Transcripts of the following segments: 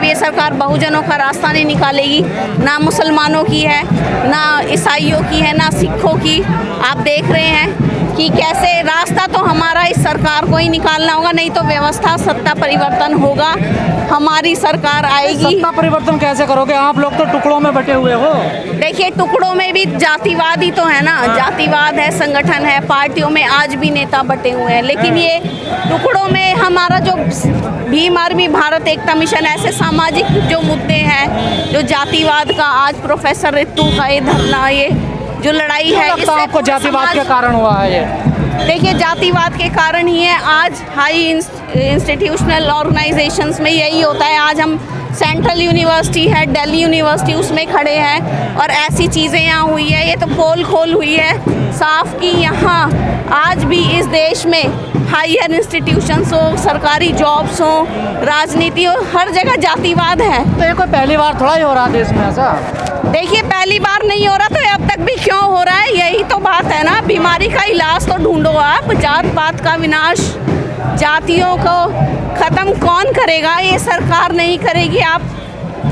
ये सरकार बहुजनों का रास्ता नहीं निकालेगी, ना मुसलमानों की है, ना ईसाइयों की है, ना सिखों की। आप देख रहे हैं कि कैसे रास्ता तो हमारा इस सरकार को ही निकालना होगा, नहीं तो व्यवस्था सत्ता परिवर्तन होगा, हमारी सरकार आएगी। सत्ता परिवर्तन कैसे करोगे? आप लोग तो टुकड़ों में बटे हुए हो। देखिए टुकड़ों में भी जातिवाद ही तो है ना, जातिवाद है, संगठन है, पार्टियों में आज भी नेता बटे हुए हैं, लेकिन ये टुकड़ों में हमारा जो भीम आर्मी भारत एकता मिशन, ऐसे सामाजिक जो मुद्दे हैं, जो जातिवाद का आज प्रोफेसर रितु का ये धरना, ये जो लड़ाई है, इससे आपको जातिवाद के कारण हुआ है ये? देखिए जातिवाद के कारण ही है। आज हाई इंस्टीट्यूशनल ऑर्गेनाइजेशंस में यही होता है। आज हम सेंट्रल यूनिवर्सिटी है, दिल्ली यूनिवर्सिटी, उसमें खड़े हैं और ऐसी चीज़ें यहाँ हुई है। ये तो पोल खोल हुई है साफ कि यहाँ आज भी इस देश में हायर इंस्टीट्यूशंस हो, सरकारी जॉब्स हो, राजनीति हो, हर जगह जातिवाद है। तो ये कोई पहली बार थोड़ा ही हो रहा है देश में ऐसा? देखिए पहली बार नहीं हो रहा तो अब तक भी क्यों हो रहा है, यही तो बात है ना। बीमारी का इलाज तो ढूंढो आप। जात पात का विनाश, जातियों को ख़त्म कौन करेगा? ये सरकार नहीं करेगी। आप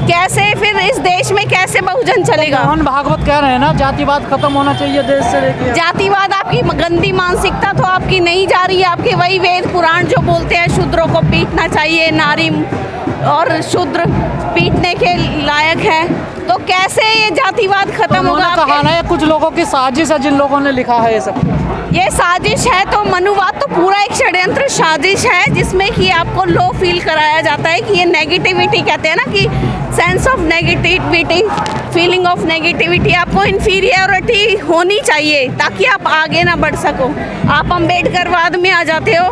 कैसे फिर इस देश में कैसे बहुजन चलेगा? मोहन भागवत कह रहे हैं ना जातिवाद खत्म होना चाहिए देश से। देखिए जातिवाद आपकी गंदी मानसिकता तो आपकी नहीं जा रही है। आपके वही वेद पुराण जो बोलते हैं शूद्रों को पीटना चाहिए, नारी और शूद्र पीटने के लायक है, तो कैसे ये जातिवाद खत्म होगा? कहा ना कुछ लोगों की साजिश है, जिन लोगों ने लिखा है ये सब। ये साजिश है तो मनुवाद तो पूरा एक षड्यंत्र साजिश है, जिसमें कि आपको लो फील कराया जाता है कि ये नेगेटिविटी कहते हैं ना, कि sense of negativity, feeling of negativity, आपको इन्फीरियरिटी होनी चाहिए ताकि आप आगे ना बढ़ सको। आप अम्बेडकरवाद में आ जाते हो,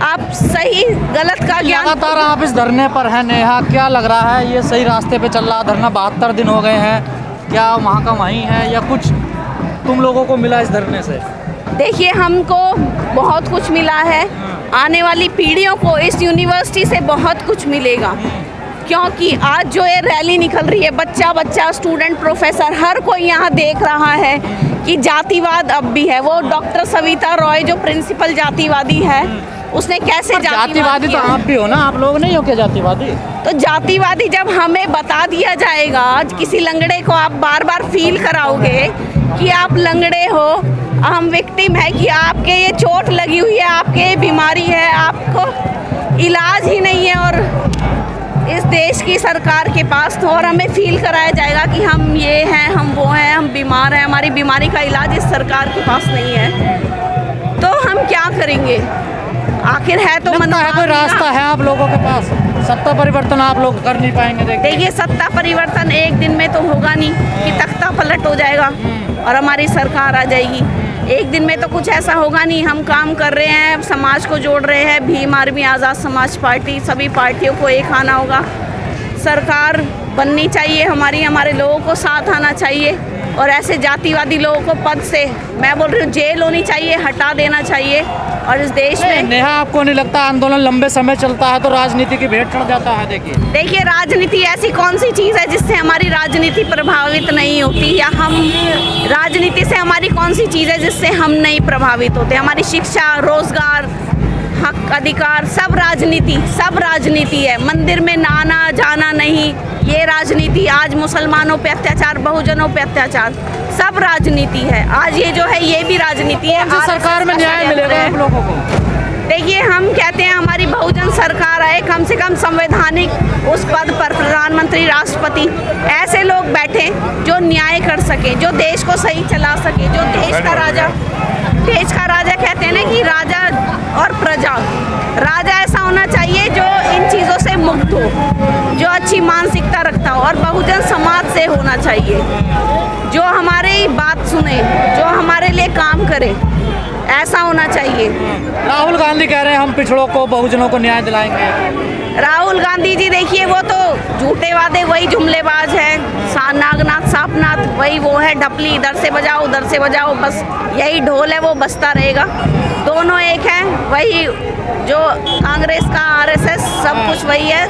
आप सही गलत का ज्ञान। लगातार आप इस धरने पर हैं नेहा, क्या लग रहा है ये सही रास्ते पे चल रहा? धरना 72 दिन हो गए हैं, क्या वहाँ का वहीं है या कुछ तुम लोगों को मिला इस धरने से? देखिए हमको बहुत कुछ मिला है, आने वाली पीढ़ियों को इस यूनिवर्सिटी से बहुत कुछ मिलेगा, क्योंकि आज जो ये रैली निकल रही है, बच्चा बच्चा, स्टूडेंट, प्रोफेसर, हर कोई यहाँ देख रहा है कि जातिवाद अब भी है। वो डॉक्टर सविता रॉय जो प्रिंसिपल जातिवादी है, उसने कैसे जातिवादी तो आप भी हो ना, आप लोग नहीं हो क्या जातिवादी? तो जातिवादी जब हमें बता दिया जाएगा, किसी लंगड़े को आप बार बार फील कराओगे कि आप लंगड़े हो, हम विक्टिम है, कि आपके ये चोट लगी हुई है, आपके ये बीमारी है, आपको इलाज ही नहीं है और इस देश की सरकार के पास, तो और हमें फील कराया जाएगा कि हम ये हैं, हम वो हैं, हम बीमार हैं, हमारी बीमारी का इलाज इस सरकार के पास नहीं है, तो हम क्या करेंगे? आखिर है तो लगता है कोई रास्ता है आप लोगों के पास? सत्ता परिवर्तन आप लोग कर नहीं पाएंगे? देखिए सत्ता परिवर्तन एक दिन में तो होगा नहीं कि तख्ता पलट हो जाएगा और हमारी सरकार आ जाएगी। एक दिन में तो कुछ ऐसा होगा नहीं। हम काम कर रहे हैं, समाज को जोड़ रहे हैं, भीम आर्मी, आज़ाद समाज पार्टी, सभी पार्टियों को एक आना होगा। सरकार बननी चाहिए हमारी, हमारे लोगों को साथ आना चाहिए और ऐसे जातिवादी लोगों को पद से, मैं बोल रही हूँ, जेल होनी चाहिए, हटा देना चाहिए। और इस देश में नेहा आपको नहीं लगता आंदोलन लंबे समय चलता है तो राजनीति की भेंट चढ़ जाता है? देखिए राजनीति ऐसी कौन सी चीज़ है जिससे हमारी राजनीति प्रभावित नहीं होती, या हम राजनीति से हमारी कौन सी चीज़ है जिससे हम नहीं प्रभावित होते? हमारी शिक्षा, रोजगार, हक, अधिकार, सब राजनीति है। मंदिर में आना जाना नहीं, ये राजनीति। आज मुसलमानों पे अत्याचार, बहुजनों पे अत्याचार, सब राजनीति है। आज ये जो है ये भी राजनीति है। सरकार में न्याय मिलेगा आप लोगों को? देखिए हम कहते हैं हमारी बहुजन सरकार आए, कम से कम संवैधानिक उस पद पर प्रधानमंत्री, राष्ट्रपति, ऐसे लोग बैठे जो न्याय कर सके, जो देश को सही चला सके, जो देश का राजा कहते हैं ना कि राजा और प्रजा, राजा ऐसा होना चाहिए जो इन चीज़ों से मुक्त हो, जो अच्छी मानसिकता रखता हो, और बहुजन समाज से होना चाहिए, जो हमारी बात सुने, जो हमारे लिए काम करे, ऐसा होना चाहिए। राहुल गांधी कह रहे हैं हम पिछड़ों को, बहुजनों को न्याय दिलाएंगे। राहुल गांधी जी देखिए वो तो झूठे वादे, वही जुमलेबाज है, नागनाथ सापनाथ, वही वो है, ढपली, इधर से बजाओ उधर से बजाओ, बस यही ढोल है, वो बजता रहेगा। दोनों एक हैं, वही जो कांग्रेस का, आरएसएस, सब कुछ वही है।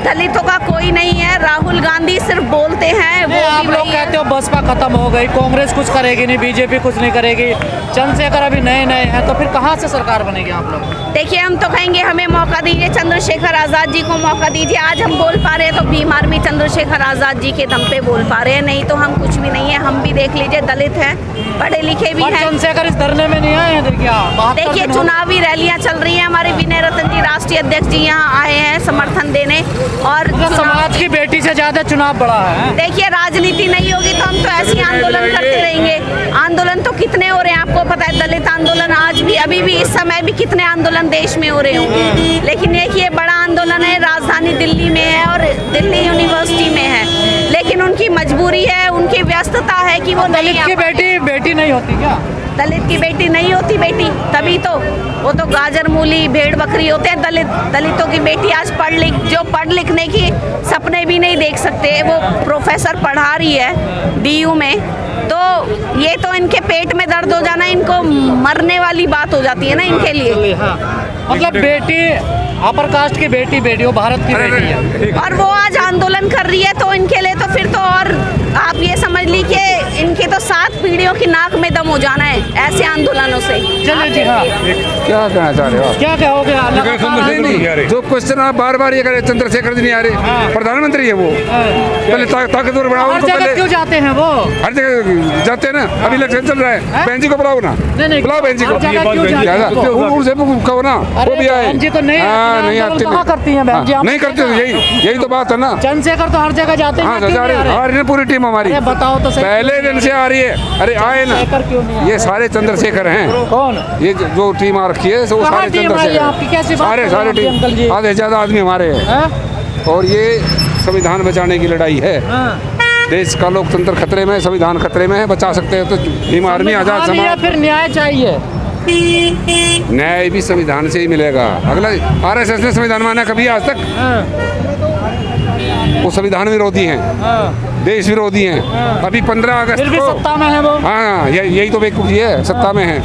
दलितों का कोई नहीं है। राहुल गांधी सिर्फ बोलते हैं, वो आप भी लोग वही है। कहते हो बसपा खत्म हो गई, कांग्रेस कुछ करेगी नहीं, बीजेपी कुछ नहीं करेगी, चंद्रशेखर अभी नए नए हैं, तो फिर कहाँ से सरकार बनेगी आप लोग? देखिए, हम तो कहेंगे हमें मौका दीजिए, चंद्रशेखर आज़ाद जी को मौका दीजिए। आज हम बोल पा रहे हैं तो भीम आर्मी चंद्रशेखर आज़ाद जी के दम पे बोल पा रहे हैं, नहीं तो हम कुछ भी नहीं है। हम भी देख लीजिए दलित हैं, पढ़े लिखे भी और हैं। चंद्रशेखर इस धरने में नहीं आए हैं इधर क्या? 72 देखिए, दिन हो गए। चुनावी रैलियां चल रही हैं, हमारे विनय रतन जी राष्ट्रीय अध्यक्ष जी यहाँ आए हैं समर्थन देने। और मतलब समाज की बेटी से ज्यादा चुनाव बड़ा है। देखिए, राजनीति नहीं होगी तो हम तो ऐसे ही आंदोलन करते रहेंगे। आंदोलन तो कितने हो रहे हैं आपको पता है, दलित आंदोलन आज भी, अभी भी, इस समय भी कितने आंदोलन देश में हो रहे होंगे। लेकिन एक ये बड़ा आंदोलन है, राजधानी दिल्ली में है और दिल्ली यूनिवर्सिटी में है, लेकिन उनकी मजबूरी है, उनकी व्यस्तता है कि वो नहीं दलित की बेटी नहीं होती क्या? दलित की बेटी नहीं होती बेटी, तभी तो वो तो गाजर मूली भेड़ बकरी होते हैं। दलितों की बेटी आज जो पढ़ लिखने की सपने भी नहीं देख सकते, वो प्रोफेसर पढ़ा रही है डीयू में, तो ये तो इनके पेट में दर्द हो जाना, इनको मरने वाली बात हो जाती है ना इनके लिए। हाँ। मतलब बेटी अपर कास्ट की बेटी वो भारत की बेटी है और वो आज आंदोलन कर रही है, तो इनके लिए तो फिर तो और आप ये समझ लीजिए इनके तो 7 पीढ़ियों की नाक में दम हो जाना है ऐसे आंदोलनों से। चलिए जी, हाँ क्या कहना चाह रहे हो आप? क्या कहोगे? नहीं, जो क्वेश्चन आप बार बार ये करे, चंद्रशेखर जी नहीं आ रहे, प्रधानमंत्री है वो, पहले ताकतवर बनाओ हर उनको, जगह पहले क्यों जाते हैं वो? हर जगह जाते हैं ना। अभी इलेक्शन चल रहा है, बहन जी को बुलाओ ना, नहीं, बुलाओ बहन जी को, हर जगह क्यों जाते हैं वो? उनसे कहो ना, वो भी आए। बहन जी तो नहीं आती, कहाँ करती हैं बहन जी? नहीं करते, यही तो बात है ना। चंद्रशेखर तो हर जगह जाते हैं, हाँ, क्यों जा नहीं आ रहे रहे? हैं, पूरी टीम हमारी अरे बताओ तो सही, पहले दिन से आ रही है। अरे आए ना, चंद्रशेखर क्यों नहीं आ ये सारे चंद्रशेखर हैं। कौन? ये जो टीम आ रखी है वो कहाँ सारे टीम आई है आपकी? कैसी बात सारे कर रहे हैं टीम, अंकल जी? आधे से ज्यादा आदमी हमारे हैं। हैं? और ये संविधान बचाने की लड़ाई है। हाँ। देश का लोकतंत्र खतरे में है, संविधान खतरे में है, बचा सकते हैं तो भीम आर्मी आजाद संविधान या समाज। फिर न्याय चाहिए? न्याय भी संविधान से ही मिलेगा। अगला आरएसएस ने संविधान माना कभी आज तक? हाँ, वो संविधान विरोधी हैं, हाँ। देश विरोधी हैं। अभी 15 अगस्त फिर भी को, सत्ता में है वो। हाँ, यही तो बेवकूफ़ी है, सत्ता में है।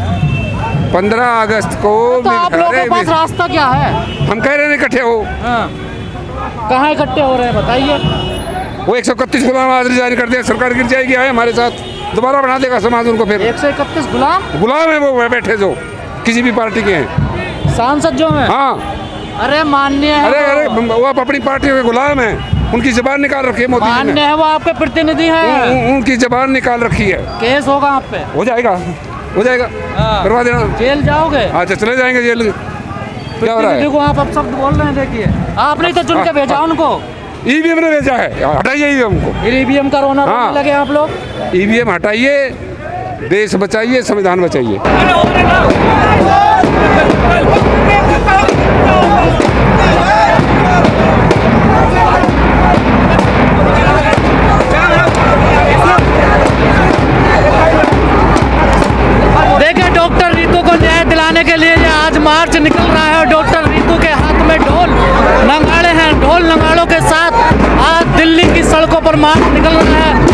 15 अगस्त को तो आप लोगों के पास रास्ता क्या है? हम कह रहे हैं इकट्ठे हो। हाँ। कहाँ इकट्ठे हो रहे हैं बताइए? वो 131 गुलाम आज रिजाइन कर दिया, सरकार गिर जाएगी, आए हमारे साथ, दोबारा बना देगा समाज उनको। फिर 131 गुलाम है वो बैठे जो किसी भी पार्टी के हैं, सांसद जो हैं? हाँ। अरे मान्य है अरे वो। वो आप अपनी पार्टी के गुलाम हैं, उनकी जबान निकाल रखी है मोदी जी मान्य ने। है वो आपके प्रतिनिधि हैं। उनकी जबान निकाल रखी है। केस होगा आप पे? हो जाएगा, हो जाएगा, हाँ। करवा देना। जेल जाओगे? अच्छा, चले जाएंगे जेल। क्या हो रहा है? देखो आप अब शब्द बोल रहे हैं, देखिए आपने तो चुन के भेजा उनको। ईवीएम ने भेजा है, हटाइए ईवीएम को। फिर ईवीएम का रोना हाँ। रोने लगे आप लोग। ईवीएम हटाइए, देश बचाइए, संविधान बचाइए। देखिए, डॉक्टर रीतू को न्याय दिलाने के लिए ये आज मार्च निकल रहा है और डॉक्टर रीतू के हाथ में ढोल नगाड़े हैं। ढोल नगाड़ों के साथ आज दिल्ली की सड़कों पर मार्च निकल रहा है।